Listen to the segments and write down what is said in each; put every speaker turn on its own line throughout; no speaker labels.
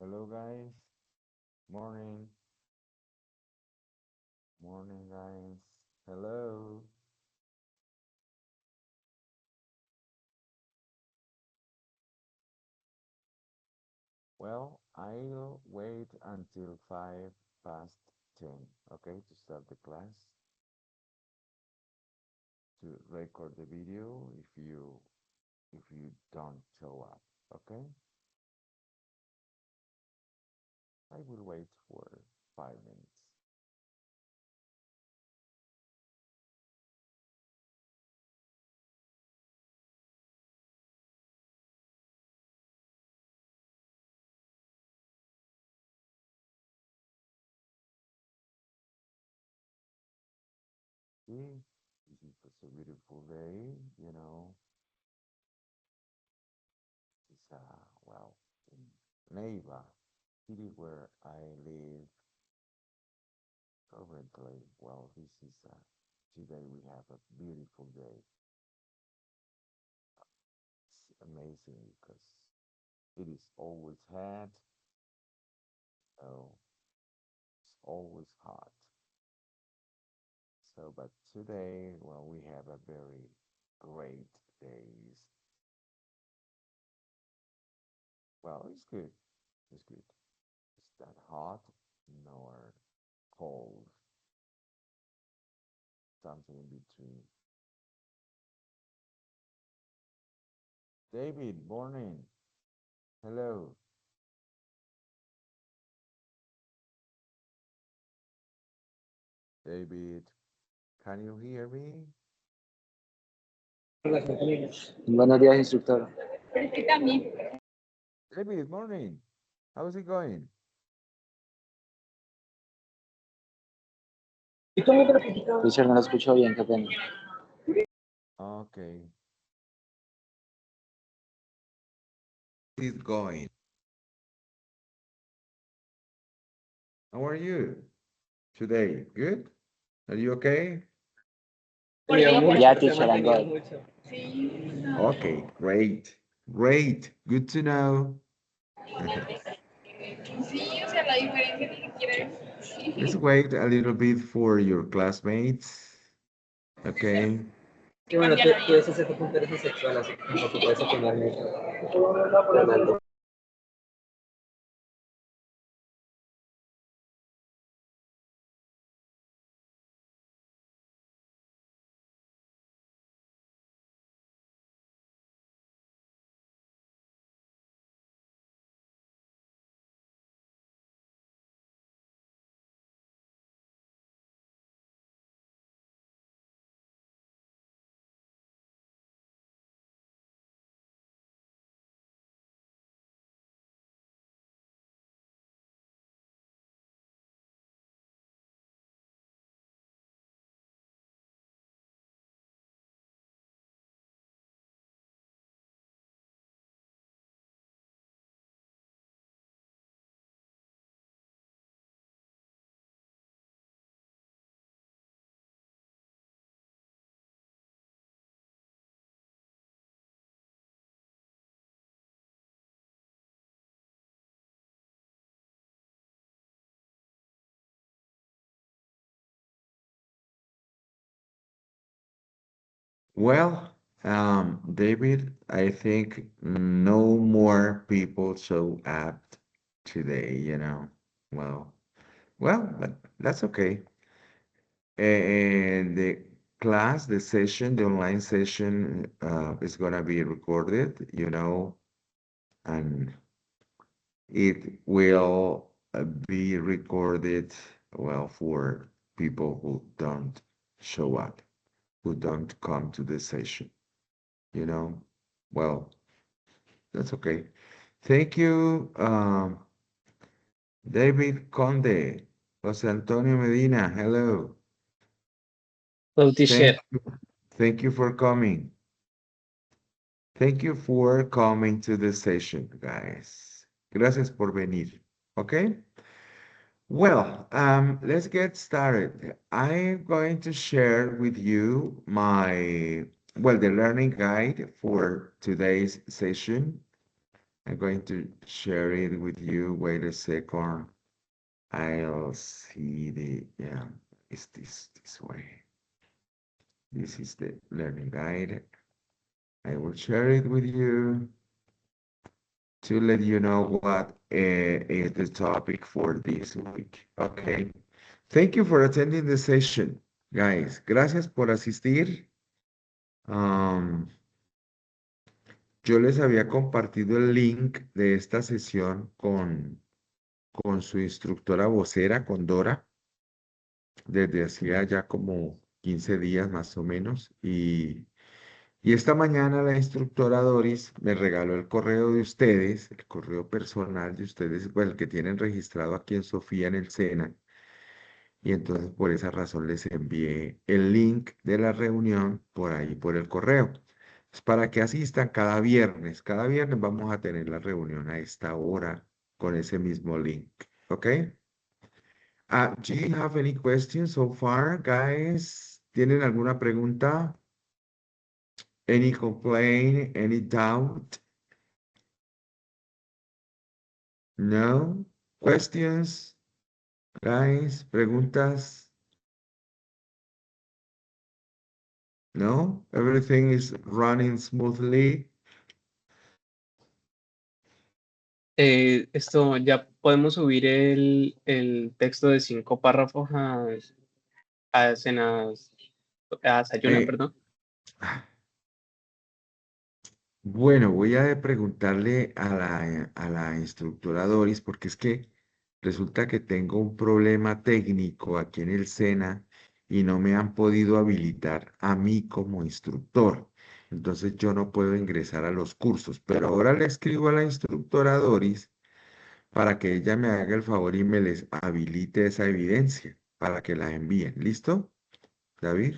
Hello guys, morning, morning guys, hello. Well, I'll wait until 5 past 10, okay, to start the class, to record the video if you don't show up, okay? I will wait for 5 minutes. See, this is such a beautiful day, it's well, in Neiva, city where I live currently. Well, this is today we have a beautiful day. It's amazing because it is always hot, so it's always hot. So, but today, well, we have a very great day. Well, it's good. It's good. It's not hot nor cold. Something in between. David, morning. Hello. David, can you hear me?
Buenos días, instructor.
David, morning. How's it going?
Teacher, no lo escucho bien, qué pena.
Okay. It's going. How are you today? Good? Are you okay?
Yeah, teacher, I'm good.
Okay, great. Great. Good to know. Let's wait a little bit for your classmates. Okay.
Que bueno, tú eres ese punto eres asexual, así que tampoco puedes opinar mucho. Fernando.
Well, David, I think no more people show up today. Well, but that's okay. And the class, the session, the online session, is gonna be recorded, and it will be recorded, well, for people who don't show up, who don't come to the session, you know? Well, that's okay. Thank you, David Conde, Jose Antonio Medina. Hello.
Hello, teacher.
Thank you. Thank you for coming. Thank you for coming to the session, guys. Gracias por venir. Okay? Well, let's get started. I'm going to share with you the learning guide for today's session. I'm going to share it with you. Wait a second. I'll see yeah, it's this way. This is the learning guide. I will share it with you to let you know what is the topic for this week. Okay. Thank you for attending the session, guys. Gracias por asistir. Um, yo les había compartido el link de esta sesión con su instructora vocera, con Dora, desde hacía ya como 15 días más o menos. Y esta mañana la instructora Doris me regaló el correo de ustedes, el correo personal de ustedes, pues, el que tienen registrado aquí en Sofía en el SENA. Y entonces por esa razón les envié el link de la reunión por ahí, por el correo. Es para que asistan cada viernes. Cada viernes vamos a tener la reunión a esta hora con ese mismo link. ¿Ok? Do you have any questions so far, guys? ¿Tienen alguna pregunta? Any complaint? Any doubt? No? Questions, guys? ¿Preguntas? No? Everything is running smoothly.
Esto ya podemos subir el texto de 5 párrafos a cenas, a Sayuna,
Eh,
perdón.
bueno, voy a preguntarle a la instructora Doris, porque es que resulta que tengo un problema técnico aquí en el SENA y no me han podido habilitar a mí como instructor. Entonces yo no puedo ingresar a los cursos, pero ahora le escribo a la instructora Doris para que ella me haga el favor y me les habilite esa evidencia para que la envíen. ¿Listo, David?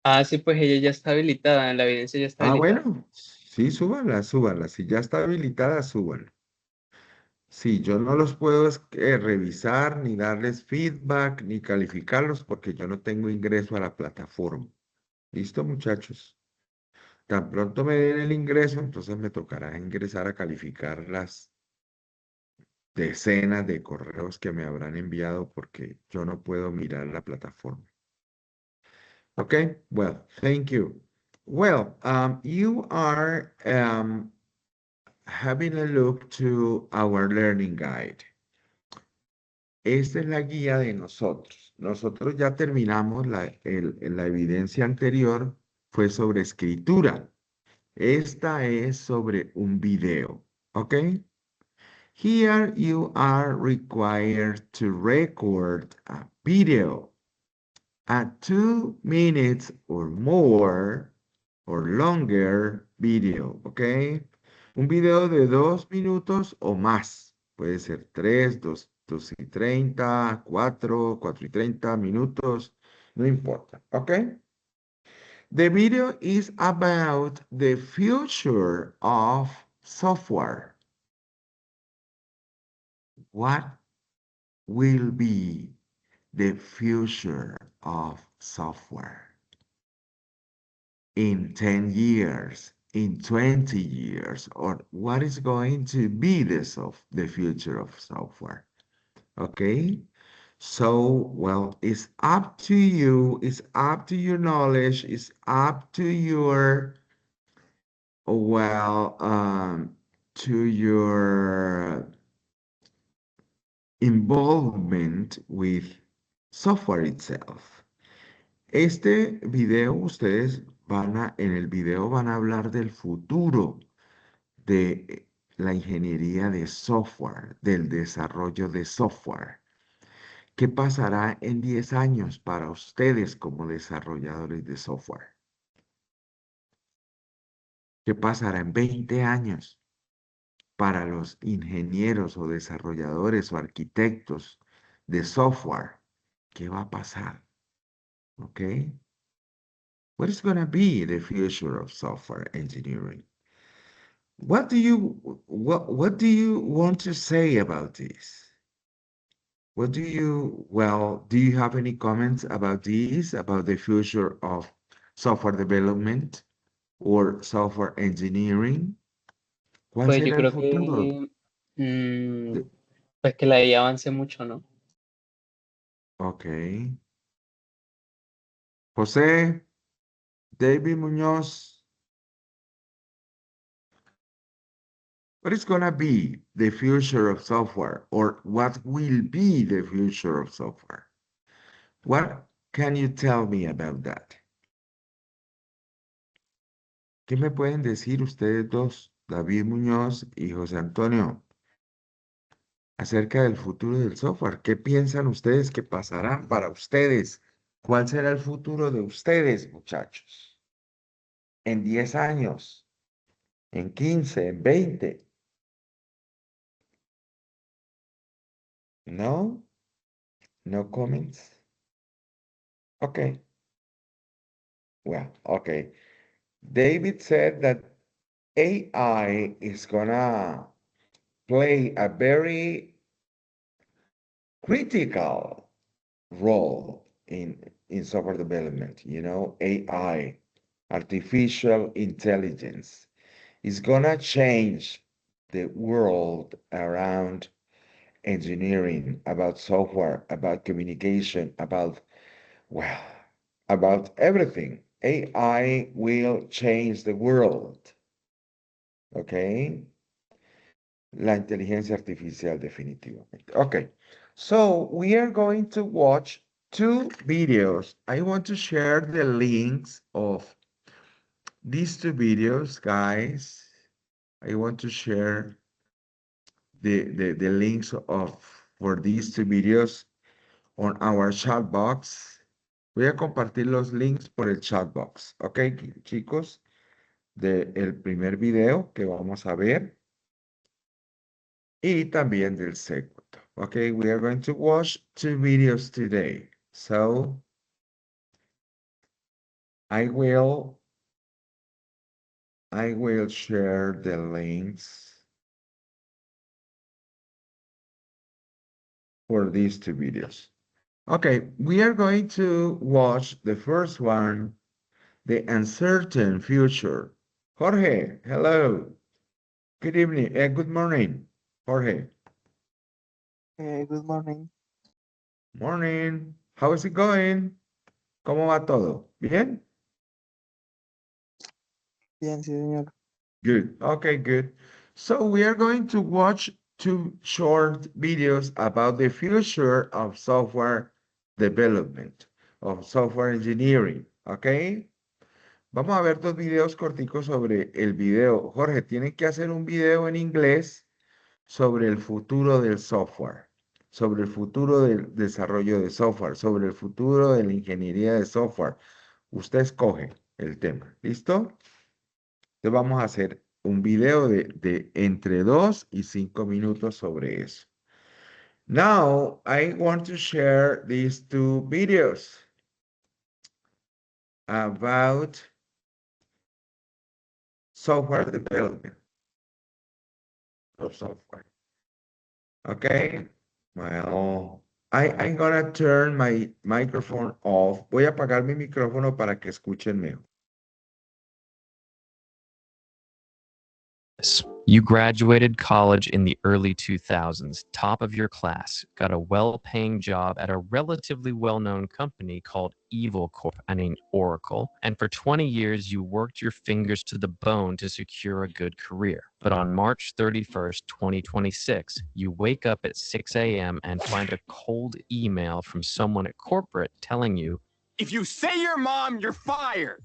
Ah, sí, pues ella ya está habilitada, la evidencia ya está
Ah,
habilitada.
bueno, sí, súbanla, súbanla. Si ya está habilitada, súbanla. Sí, yo no los puedo revisar, ni darles feedback, ni calificarlos porque yo no tengo ingreso a la plataforma. ¿Listo, muchachos? Tan pronto me den el ingreso, entonces me tocará ingresar a calificar las decenas de correos que me habrán enviado porque yo no puedo mirar la plataforma. Okay, well, thank you. Well, you are having a look to our learning guide. Esta es la guía de nosotros. Nosotros ya terminamos la evidencia anterior, fue sobre escritura. Esta es sobre un video. ¿Ok? Here you are required to record a video at 2 minutes or more or longer video, ¿ok? Un video de 2 minutos o más. Puede ser 3, 2:30, 4:30 minutos, no importa, ¿ok? The video is about the future of software. What will be the future of software in 10 years, in 20 years, or what is going to be the future of software? Okay? So, well, it's up to you, it's up to your knowledge, it's up to your, well, to your involvement with software itself. Este video, ustedes en el video van a hablar del futuro de la ingeniería de software, del desarrollo de software. ¿Qué pasará en 10 años para ustedes como desarrolladores de software? ¿Qué pasará en 20 años para los ingenieros o desarrolladores o arquitectos de software? ¿Qué va a pasar? ¿Ok? What is going to be the future of software engineering? What do you want to say about this? Do you have any comments about this, about the future of software development or software engineering? ¿Cuál
Pues yo
será el
creo
futuro?
que, mm,
de-
pues que la IA avance mucho, ¿no?
Ok. José, David Muñoz, what is gonna be the future of software, or what will be the future of software? What can you tell me about that? ¿Qué me pueden decir ustedes dos, David Muñoz y José Antonio, acerca del futuro del software? ¿Qué piensan ustedes que pasará para ustedes? ¿Cuál será el futuro de ustedes, muchachos? En 10 años, en 15, en 20. No, no comments. Okay, well, okay. David said that AI is gonna play a very critical role in software development. You know, AI, artificial intelligence, is gonna change the world around engineering, about software, about communication, well, about everything. AI will change the world. Okay? La inteligencia artificial, definitivamente. Okay. So we are going to watch two videos. I want to share the links of these two videos, guys. I want to share the links of for these two videos on our chat box. Voy a compartir los links por el chat box. Ok, chicos, del primer video que vamos a ver y también del segundo. Ok, we are going to watch two videos today. So, I will share the links for these two videos. Okay, we are going to watch the first one, the uncertain future. Jorge, hello. Good evening, good morning, Jorge.
Good morning.
Morning. How is it going? ¿Cómo va todo? ¿Bien?
Bien, sí, señor.
Good. Okay, good. So we are going to watch two short videos about the future of software development, of software engineering. Okay? Vamos a ver dos videos corticos sobre el video. Jorge, tienen que hacer un video en inglés sobre el futuro del software, sobre el futuro del desarrollo de software, sobre el futuro de la ingeniería de software. Usted escoge el tema. ¿Listo? Entonces vamos a hacer un video de entre 2 y 5 minutos sobre eso. Now, I want to share these two videos about software development of software. Okay? Well, I'm gonna turn my microphone off. Voy a apagar mi micrófono para que escuchen mejor.
You graduated college in the early 2000s, top of your class, got a well-paying job at a relatively well-known company called Evil Corp, Oracle, and for 20 years you worked your fingers to the bone to secure a good career. But on March 31st, 2026, you wake up at 6 a.m. and find a cold email from someone at corporate telling you,
"If you say your mom, you're fired."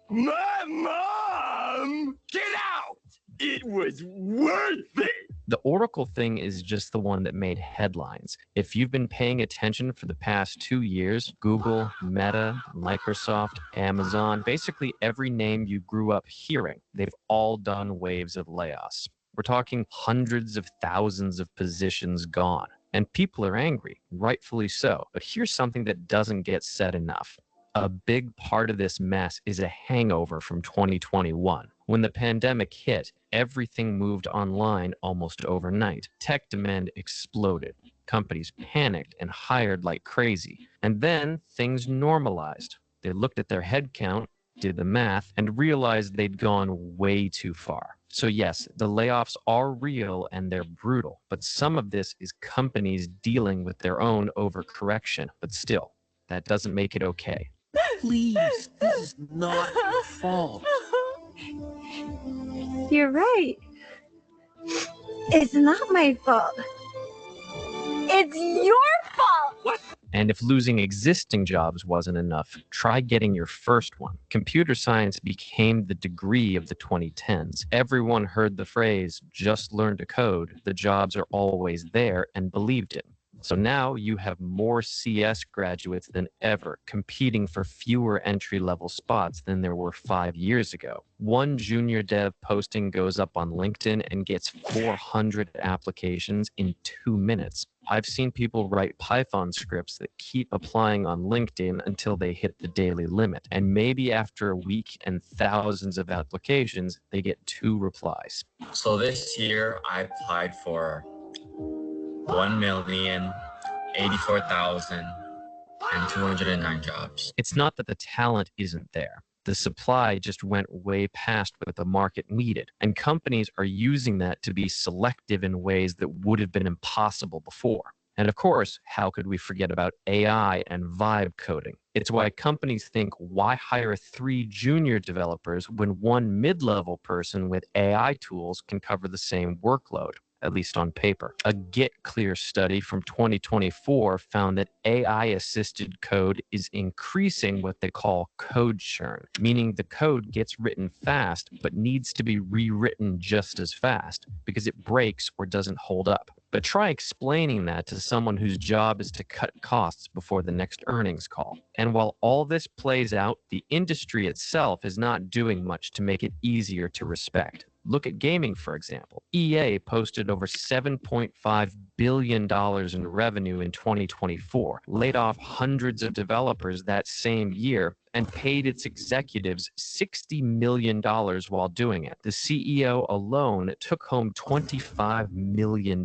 My mom! Get out! It was worth it!
the Oracle thing is just the one that made headlines. If you've been paying attention for the past 2 years, Google, Meta, Microsoft, Amazon, basically every name you grew up hearing, they've all done waves of layoffs. We're talking hundreds of thousands of positions gone. And people are angry, rightfully so. But here's something that doesn't get said enough. A big part of this mess is a hangover from 2021. When the pandemic hit, everything moved online almost overnight. Tech demand exploded. Companies panicked and hired like crazy. And then things normalized. They looked at their headcount, did the math, and realized they'd gone way too far. So yes, the layoffs are real and they're brutal, but some of this is companies dealing with their own overcorrection. But still, that doesn't make it okay.
Please, this is not your fault.
You're right. It's not my fault. It's your fault!
And if losing existing jobs wasn't enough, try getting your first one. Computer science became the degree of the 2010s. Everyone heard the phrase, just learn to code, the jobs are always there, and believed it. So now you have more CS graduates than ever, competing for fewer entry-level spots than there were 5 years ago. One junior dev posting goes up on LinkedIn and gets 400 applications in 2 minutes. I've seen people write Python scripts that keep applying on LinkedIn until they hit the daily limit. And maybe after a week and thousands of applications, they get 2 replies.
So this year I applied for 1,084,209 jobs.
It's not that the talent isn't there. The supply just went way past what the market needed, and companies are using that to be selective in ways that would have been impossible before. And of course, how could we forget about AI and vibe coding? It's why companies think, why hire 3 junior developers when 1 mid-level person with AI tools can cover the same workload? At least on paper. A GitClear study from 2024 found that AI-assisted code is increasing what they call code churn, meaning the code gets written fast but needs to be rewritten just as fast because it breaks or doesn't hold up. But try explaining that to someone whose job is to cut costs before the next earnings call. And while all this plays out, the industry itself is not doing much to make it easier to respect. Look at gaming, for example. EA posted over $7.5 billion in revenue in 2024, laid off hundreds of developers that same year, and paid its executives $60 million while doing it. The CEO alone took home $25 million.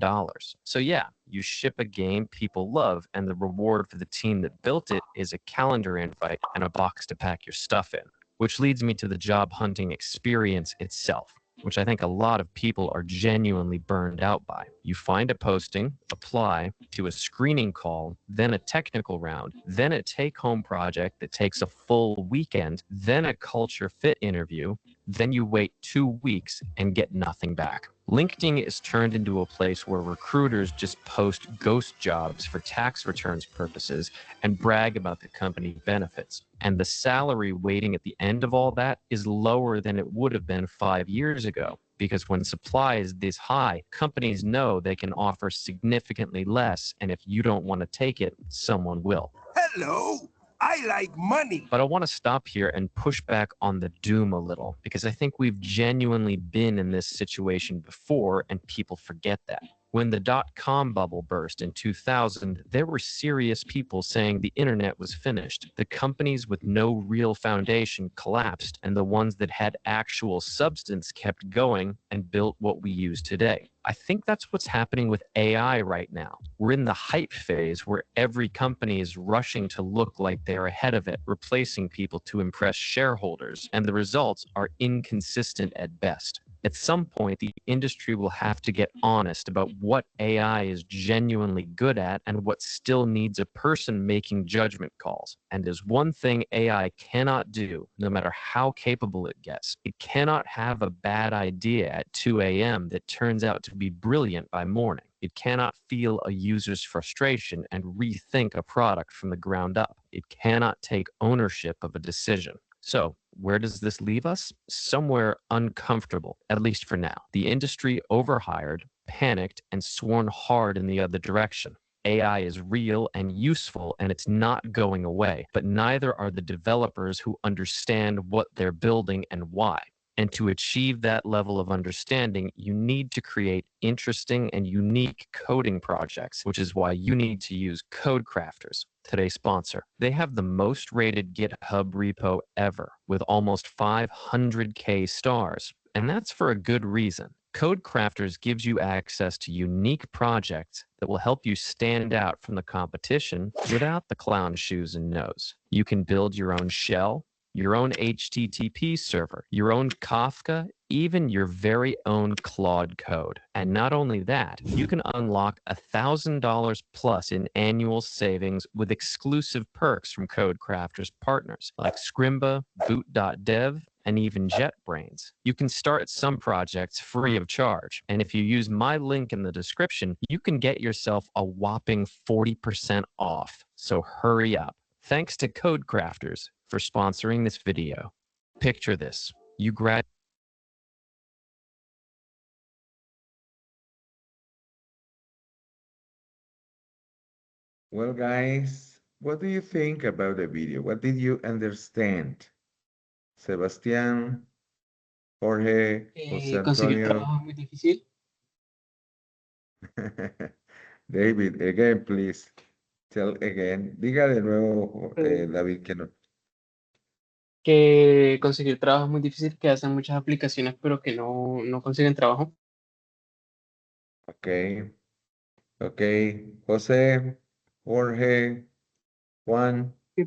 So yeah, you ship a game people love, and the reward for the team that built it is a calendar invite and a box to pack your stuff in. Which leads me to the job hunting experience itself, which I think a lot of people are genuinely burned out by. You find a posting, apply to a screening call, then a technical round, then a take-home project that takes a full weekend, then a culture fit interview, then you wait 2 weeks and get nothing back. LinkedIn is turned into a place where recruiters just post ghost jobs for tax returns purposes and brag about the company benefits. And the salary waiting at the end of all that is lower than it would have been 5 years ago. Because when supply is this high, companies know they can offer significantly less, and if you don't want to take it, someone will.
Hello, I like money.
But I want to stop here and push back on the doom a little, because I think we've genuinely been in this situation before, and people forget that. When the dot-com bubble burst in 2000, there were serious people saying the internet was finished. The companies with no real foundation collapsed, and the ones that had actual substance kept going and built what we use today. I think that's what's happening with AI right now. We're in the hype phase where every company is rushing to look like they're ahead of it, replacing people to impress shareholders, and the results are inconsistent at best. At some point, the industry will have to get honest about what AI is genuinely good at and what still needs a person making judgment calls. And there's one thing AI cannot do, no matter how capable it gets. It cannot have a bad idea at 2 a.m. that turns out to be brilliant by morning. It cannot feel a user's frustration and rethink a product from the ground up. It cannot take ownership of a decision. So, where does this leave us? Somewhere uncomfortable, at least for now. The industry overhired, panicked, and sworn hard in the other direction. AI is real and useful, and it's not going away, but neither are the developers who understand what they're building and why. And to achieve that level of understanding, you need to create interesting and unique coding projects, which is why you need to use Code Crafters, today's sponsor. They have the most rated GitHub repo ever, with almost 500K stars. And that's for a good reason. Code Crafters gives you access to unique projects that will help you stand out from the competition without the clown shoes and nose. You can build your own shell, your own HTTP server, your own Kafka, even your very own Claude code. And not only that, you can unlock $1,000 plus in annual savings with exclusive perks from CodeCrafters partners like Scrimba, Boot.dev, and even JetBrains. You can start some projects free of charge. And if you use my link in the description, you can get yourself a whopping 40% off. So hurry up. Thanks to CodeCrafters for sponsoring this video. Picture this. You grad
Well, guys, what do you think about the video? What did you understand? Sebastián, Jorge, José
Conseguir
Antonio,
trabajo es muy difícil.
David, again, please. Tell again. Diga de nuevo, David, que no.
Que conseguir trabajo es muy difícil, que hacen muchas aplicaciones, pero que no consiguen trabajo.
Ok, ok. José, Jorge, Juan.
Y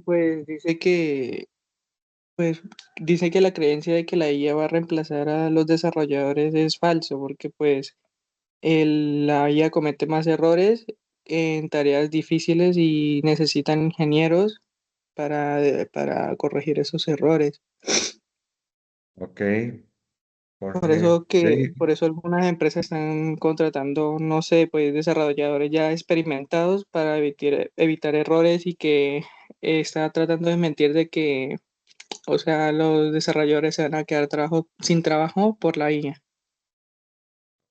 dice que la creencia de que la IA va a reemplazar a los desarrolladores es falso, porque pues la IA comete más errores en tareas difíciles y necesitan ingenieros para corregir esos errores.
Ok, Jorge. David.
Por eso algunas empresas están contratando, no sé, pues desarrolladores ya experimentados para evitar errores y que está tratando de mentir de que, o sea, los desarrolladores se van a quedar sin trabajo por la IA.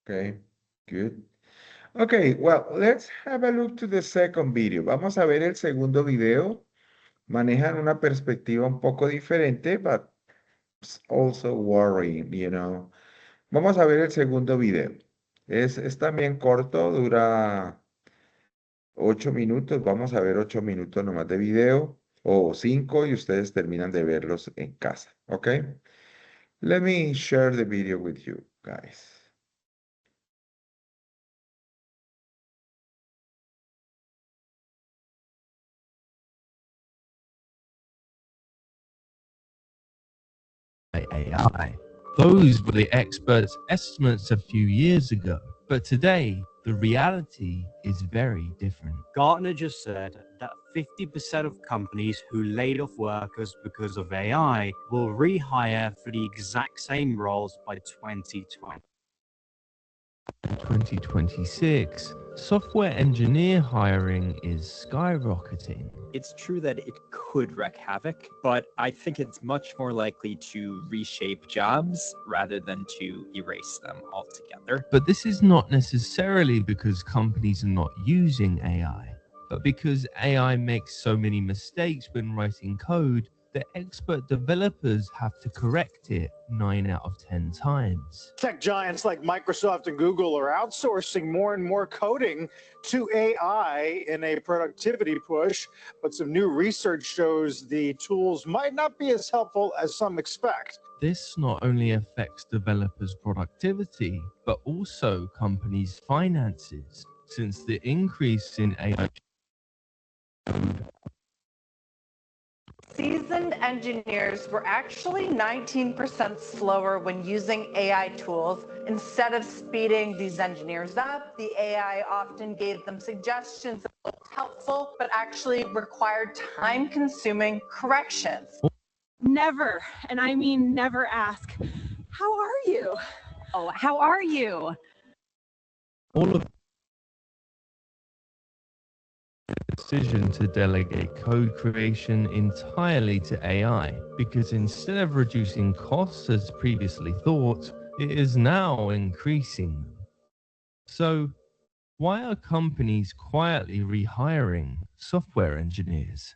Okay, good. Okay, well, let's have a look to the second video. Vamos a ver el segundo video. Manejan una perspectiva un poco diferente, but it's also worrying, you know. Vamos a ver el segundo video. Es también corto, dura 8 minutos. Vamos a ver 8 minutos nomás de video o 5 y ustedes terminan de verlos en casa, ¿ok? Let me share the video with you, guys.
AI. Those were the experts' estimates a few years ago, but today the reality is very different.
Gartner just said that 50% of companies who laid off workers because of AI will rehire for the exact same roles by 2020.
In 2026, software engineer hiring is skyrocketing.
It's true that it could wreak havoc, but I think it's much more likely to reshape jobs rather than to erase them altogether.
But this is not necessarily because companies are not using AI, but because AI makes so many mistakes when writing code that expert developers have to correct it 9 out of 10 times.
Tech giants like Microsoft and Google are outsourcing more and more coding to AI in a productivity push, but some new research shows the tools might not be as helpful as some expect.
This not only affects developers' productivity, but also companies' finances, since the increase in AI code.
Seasoned engineers were actually 19% slower when using AI tools. Instead of speeding these engineers up, the AI often gave them suggestions that looked helpful, but actually required time-consuming corrections.
Never, and I mean never ask, how are you?
Oh, how are you?
All of the decision to delegate code creation entirely to AI, because instead of reducing costs as previously thought, it is now increasing them. So, why are companies quietly rehiring software engineers?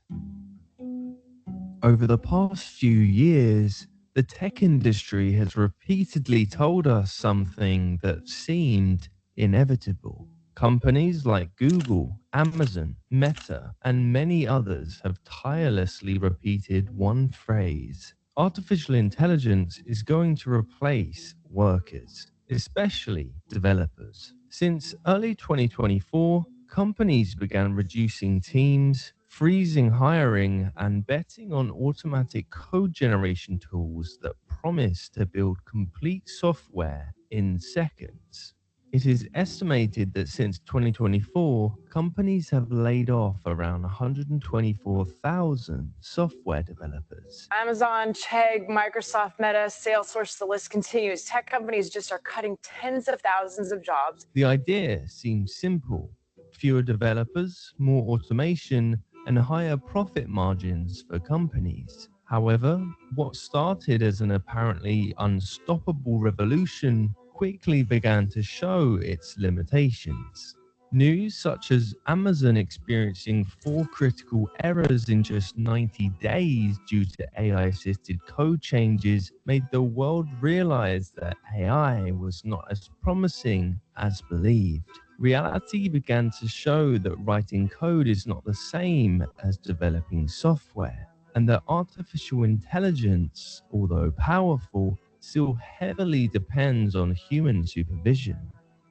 Over the past few years, the tech industry has repeatedly told us something that seemed inevitable. Companies like Google, Amazon, Meta, and many others have tirelessly repeated one phrase: artificial intelligence is going to replace workers, especially developers. Since early 2024, companies began reducing teams, freezing hiring, and betting on automatic code generation tools that promise to build complete software in seconds. It is estimated that since 2024, companies have laid off around 124,000 software developers.
Amazon, Chegg, Microsoft, Meta, Salesforce, the list continues. Tech companies just are cutting tens of thousands of jobs.
The idea seems simple: fewer developers, more automation, and higher profit margins for companies. However, what started as an apparently unstoppable revolution quickly began to show its limitations. News such as Amazon experiencing 4 critical errors in just 90 days due to AI-assisted code changes made the world realize that AI was not as promising as believed. Reality began to show that writing code is not the same as developing software, and that artificial intelligence, although powerful, still heavily depends on human supervision.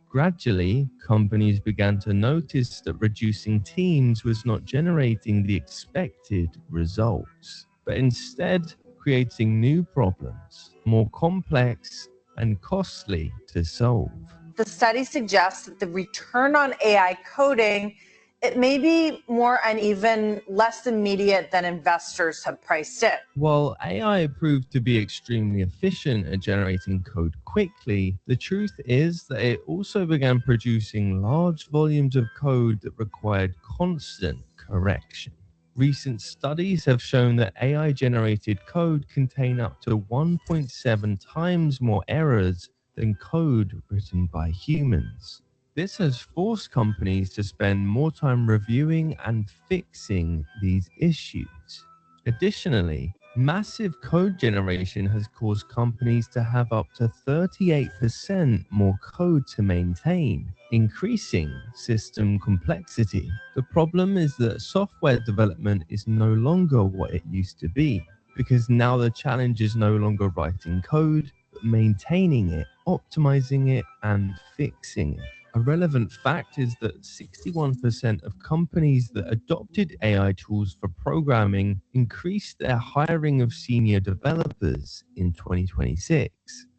Gradually, companies began to notice that reducing teams was not generating the expected results, but instead creating new problems, more complex and costly to solve.
The study suggests that the return on AI coding, it may be more uneven, less immediate than investors have priced it.
While AI proved to be extremely efficient at generating code quickly, the truth is that it also began producing large volumes of code that required constant correction. Recent studies have shown that AI-generated code contain up to 1.7 times more errors than code written by humans. This has forced companies to spend more time reviewing and fixing these issues. Additionally, massive code generation has caused companies to have up to 38% more code to maintain, increasing system complexity. The problem is that software development is no longer what it used to be, because now the challenge is no longer writing code, but maintaining it, optimizing it, and fixing it. A relevant fact is that 61% of companies that adopted AI tools for programming increased their hiring of senior developers in 2026,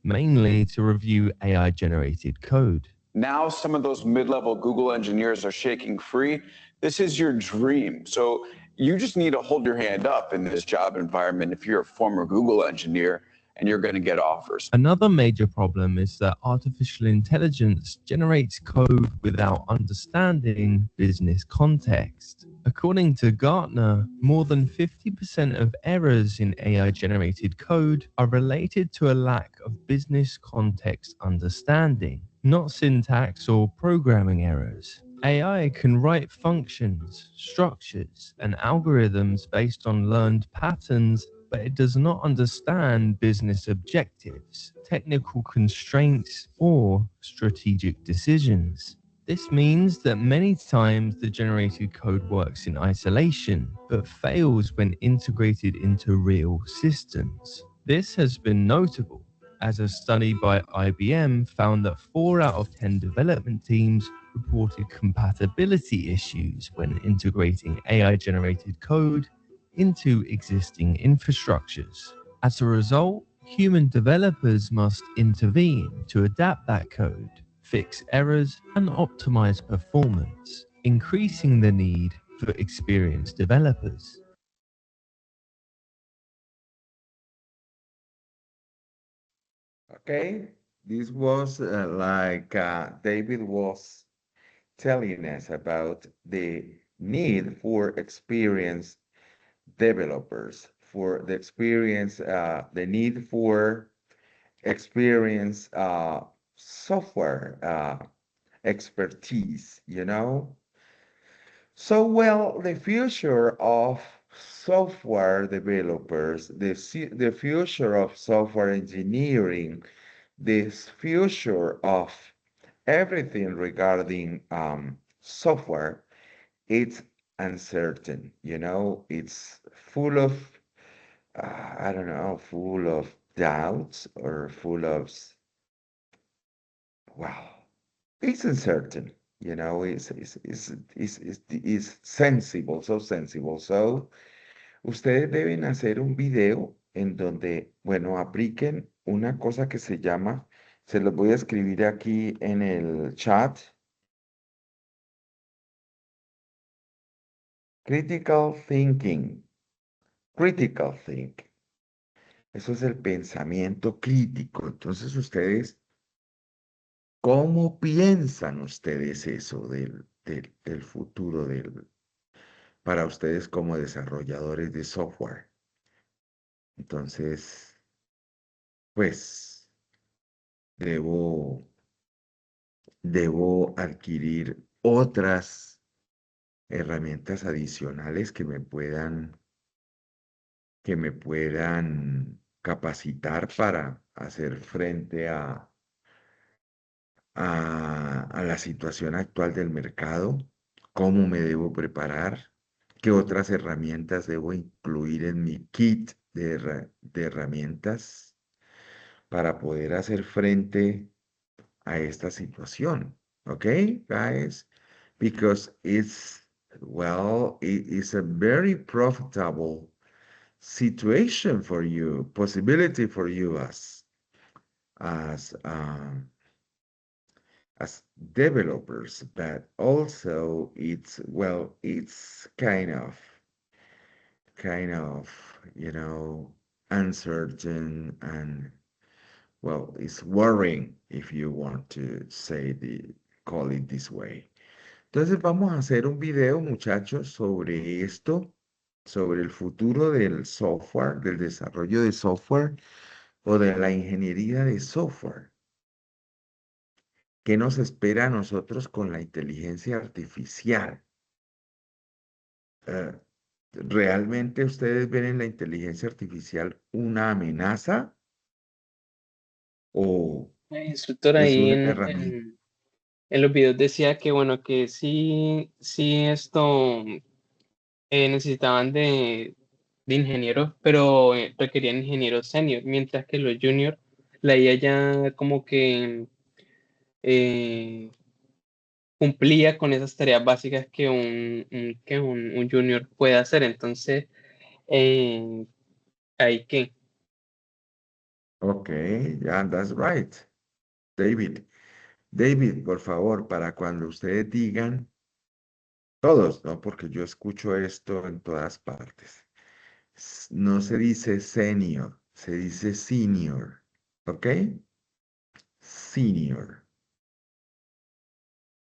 mainly to review AI-generated code.
Now some of those mid-level Google engineers are shaking free. This is your dream. So you just need to hold your hand up in this job environment if you're a former Google engineer, and you're going to get offers.
Another major problem is that artificial intelligence generates code without understanding business context. According to Gartner, more than 50% of errors in AI-generated code are related to a lack of business context understanding, not syntax or programming errors. AI can write functions, structures, and algorithms based on learned patterns, but it does not understand business objectives, technical constraints, or strategic decisions. This means that many times the generated code works in isolation, but fails when integrated into real systems. This has been notable, as a study by IBM found that 4 out of 10 development teams reported compatibility issues when integrating AI-generated code into existing infrastructures. As a result, human developers must intervene to adapt that code, fix errors, and optimize performance, increasing the need for experienced developers.
Okay, this was David was telling us about the need for experienced developers, for the experience, the need for experience software expertise, you know? So, well, the future of software developers, the future of software engineering, this future of everything regarding software, it's uncertain, you know, it's full of, I don't know, full of doubts or full of, well, it's uncertain, you know, it's sensible, so sensible. So, ustedes deben hacer un video en donde, bueno, apliquen una cosa que se llama, se los voy a escribir aquí en el chat, critical thinking, critical thinking. Eso es el pensamiento crítico. Entonces, ustedes, ¿cómo piensan ustedes eso del futuro para ustedes como desarrolladores de software? Entonces, pues, debo adquirir otras herramientas adicionales que me puedan capacitar para hacer frente a la situación actual del mercado, cómo me debo preparar, qué otras herramientas debo incluir en mi kit de herramientas para poder hacer frente a esta situación. Okay, guys? Because well, it is a very profitable situation for you, possibility for you as um, as developers, but also it's kind of, uncertain and well, it's worrying if you want to call it this way. Entonces vamos a hacer un video, muchachos, sobre esto, sobre el futuro del software, del desarrollo de software o de la ingeniería de software. ¿Qué nos espera a nosotros con la inteligencia artificial? Eh, ¿Realmente ustedes ven en la inteligencia artificial una amenaza o
El instructor
es
ahí
una herramienta?
en los videos decía que, bueno, que sí esto necesitaban de ingenieros, pero requerían ingenieros senior, mientras que los juniors, la IA ya como que eh, cumplía con esas tareas básicas que un junior puede hacer. Entonces, eh, hay que...
Ok, yeah, that's right. David, David, por favor, para cuando ustedes digan, todos, ¿no? Porque yo escucho esto en todas partes. No se dice senior, se dice senior, ¿ok? Senior.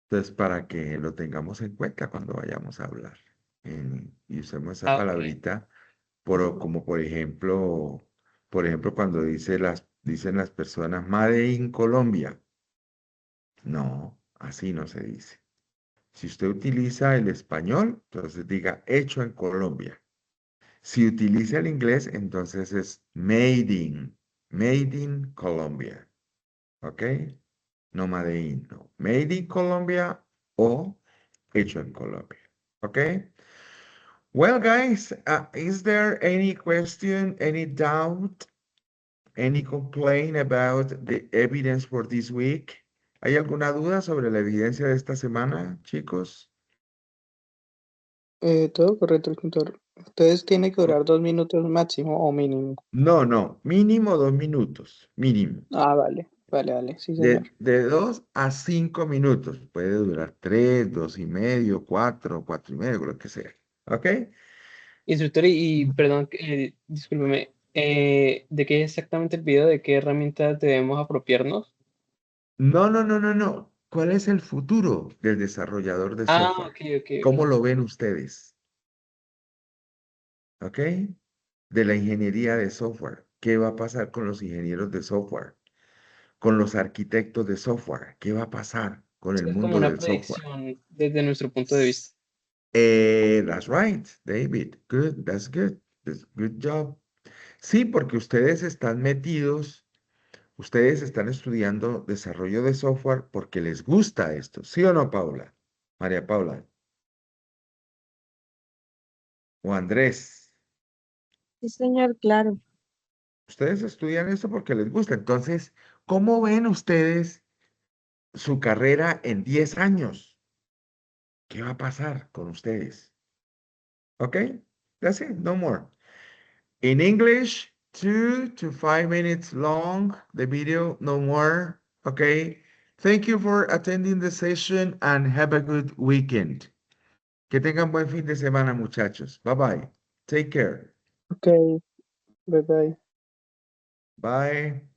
Entonces, para que lo tengamos en cuenta cuando vayamos a hablar. Y usemos esa
Ah, ok.
palabrita como por ejemplo, cuando dicen las personas Made in Colombia. No, así no se dice. Si usted utiliza el español, entonces diga hecho en Colombia. Si utiliza el inglés, entonces es made in Colombia. ¿Ok? No made in, no. Made in Colombia o hecho en Colombia. ¿Ok? Well, guys, is there any question, any doubt, any complaint about the evidence for this week? ¿Hay alguna duda sobre la evidencia de esta semana, chicos?
Todo correcto, instructor. Entonces tiene que durar 2 minutos máximo o mínimo.
No, no, mínimo 2 minutos, mínimo.
Ah, vale, vale, vale, sí, señor.
De 2 a 5 minutos. Puede durar 3, 2 y medio, 4, 4 y medio, lo que sea. ¿Ok?
Instructor, y perdón, discúlpeme, ¿de qué es exactamente el video? ¿De qué herramientas debemos apropiarnos?
No, no, no, no, no. ¿Cuál es el futuro del desarrollador de
Ah,
software?
ok, ok,
¿Cómo
ok.
lo ven ustedes? ¿Ok? De la ingeniería de software. ¿Qué va a pasar con los ingenieros de software? Con los arquitectos de software. ¿Qué va a pasar con el
Es como
mundo
una
del software?
predicción desde nuestro punto de vista.
That's right, David. Good, that's good. Good job. Sí, porque ustedes están estudiando desarrollo de software porque les gusta esto. ¿Sí o no, Paula? María Paula o Andrés.
Sí, señor, claro.
Ustedes estudian esto porque les gusta. Entonces, ¿cómo ven ustedes su carrera en 10 años? ¿Qué va a pasar con ustedes? ¿Ok? That's it, no more. In English, 2 to 5 minutes long, the video, no more. Okay. Thank you for attending the session and have a good weekend. Que tengan buen fin de semana, muchachos. Bye bye. Take care.
Okay, bye bye.
Bye.